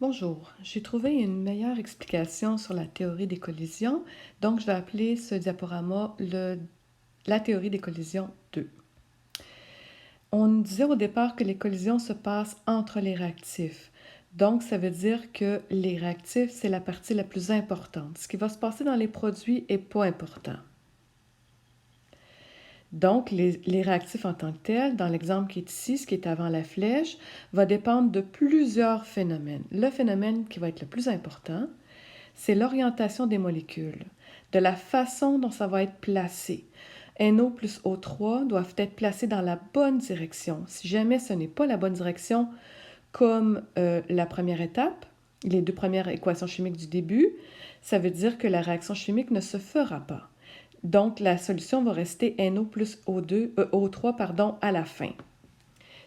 Bonjour, j'ai trouvé une meilleure explication sur la théorie des collisions, donc je vais appeler ce diaporama la théorie des collisions 2. On disait au départ que les collisions se passent entre les réactifs, donc ça veut dire que les réactifs, c'est la partie la plus importante. Ce qui va se passer dans les produits n'est pas important. Donc, les réactifs en tant que tels, dans l'exemple qui est ici, ce qui est avant la flèche, va dépendre de plusieurs phénomènes. Le phénomène qui va être le plus important, c'est l'orientation des molécules, de la façon dont ça va être placé. NO plus O3 doivent être placés dans la bonne direction. Si jamais ce n'est pas la bonne direction, comme la première étape, les deux premières équations chimiques du début, ça veut dire que la réaction chimique ne se fera pas. Donc, la solution va rester NO plus O3 à la fin.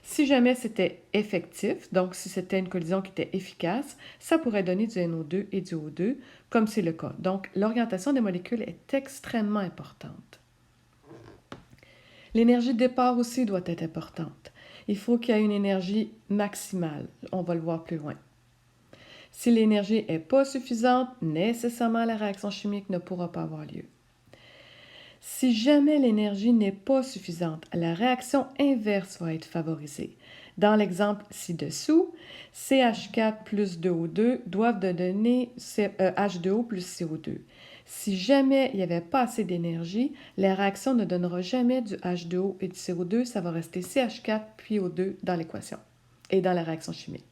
Si jamais c'était effectif, donc si c'était une collision qui était efficace, ça pourrait donner du NO2 et du O2, comme c'est le cas. Donc, l'orientation des molécules est extrêmement importante. L'énergie de départ aussi doit être importante. Il faut qu'il y ait une énergie maximale. On va le voir plus loin. Si l'énergie n'est pas suffisante, nécessairement la réaction chimique ne pourra pas avoir lieu. Si jamais l'énergie n'est pas suffisante, la réaction inverse va être favorisée. Dans l'exemple ci-dessous, CH4 plus 2O2 doivent donner H2O plus CO2. Si jamais il n'y avait pas assez d'énergie, la réaction ne donnera jamais du H2O et du CO2, ça va rester CH4 puis O2 dans l'équation et dans la réaction chimique.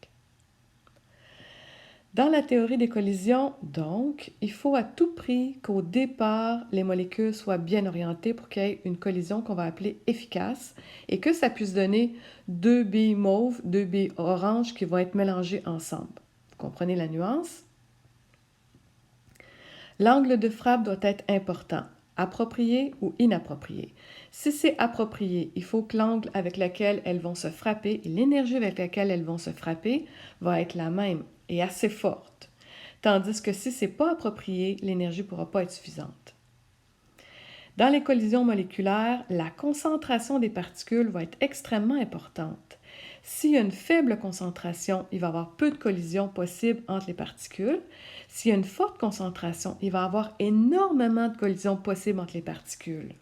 Dans la théorie des collisions, donc, il faut à tout prix qu'au départ, les molécules soient bien orientées pour qu'il y ait une collision qu'on va appeler efficace et que ça puisse donner deux billes mauves, deux billes oranges qui vont être mélangées ensemble. Vous comprenez la nuance? L'angle de frappe doit être important, approprié ou inapproprié. Si c'est approprié, il faut que l'angle avec lequel elles vont se frapper et l'énergie avec laquelle elles vont se frapper va être la même et assez forte. Tandis que si c'est pas approprié, l'énergie ne pourra pas être suffisante. Dans les collisions moléculaires, la concentration des particules va être extrêmement importante. S'il y a une faible concentration, il va y avoir peu de collisions possibles entre les particules. S'il y a une forte concentration, il va y avoir énormément de collisions possibles entre les particules.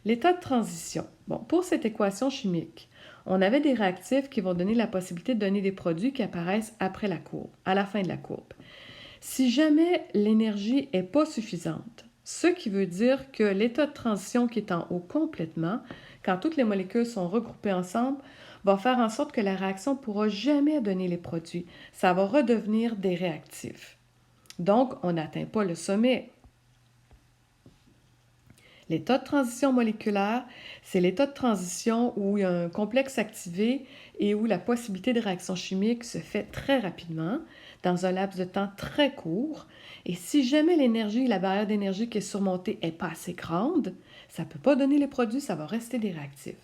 L'état de transition. Bon, pour cette équation chimique, on avait des réactifs qui vont donner la possibilité de donner des produits qui apparaissent après la courbe, à la fin de la courbe. Si jamais l'énergie n'est pas suffisante, ce qui veut dire que l'état de transition qui est en haut complètement, quand toutes les molécules sont regroupées ensemble, va faire en sorte que la réaction ne pourra jamais donner les produits. Ça va redevenir des réactifs. Donc, on n'atteint pas le sommet. L'état de transition moléculaire, c'est l'état de transition où il y a un complexe activé et où la possibilité de réaction chimique se fait très rapidement, dans un laps de temps très court. Et si jamais l'énergie, la barrière d'énergie qui est surmontée n'est pas assez grande, ça ne peut pas donner les produits, ça va rester des réactifs.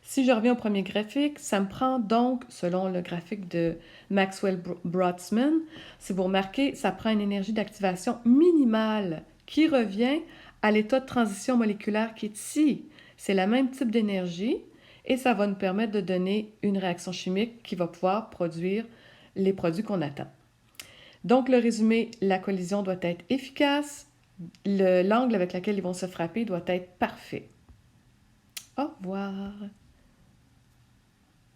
Si je reviens au premier graphique, ça me prend donc, selon le graphique de Maxwell-Brotzmann, si vous remarquez, ça prend une énergie d'activation minimale qui revient à l'état de transition moléculaire qui est ici. C'est le même type d'énergie et ça va nous permettre de donner une réaction chimique qui va pouvoir produire les produits qu'on attend. Donc, le résumé, la collision doit être efficace, l'angle avec lequel ils vont se frapper doit être parfait. Au revoir.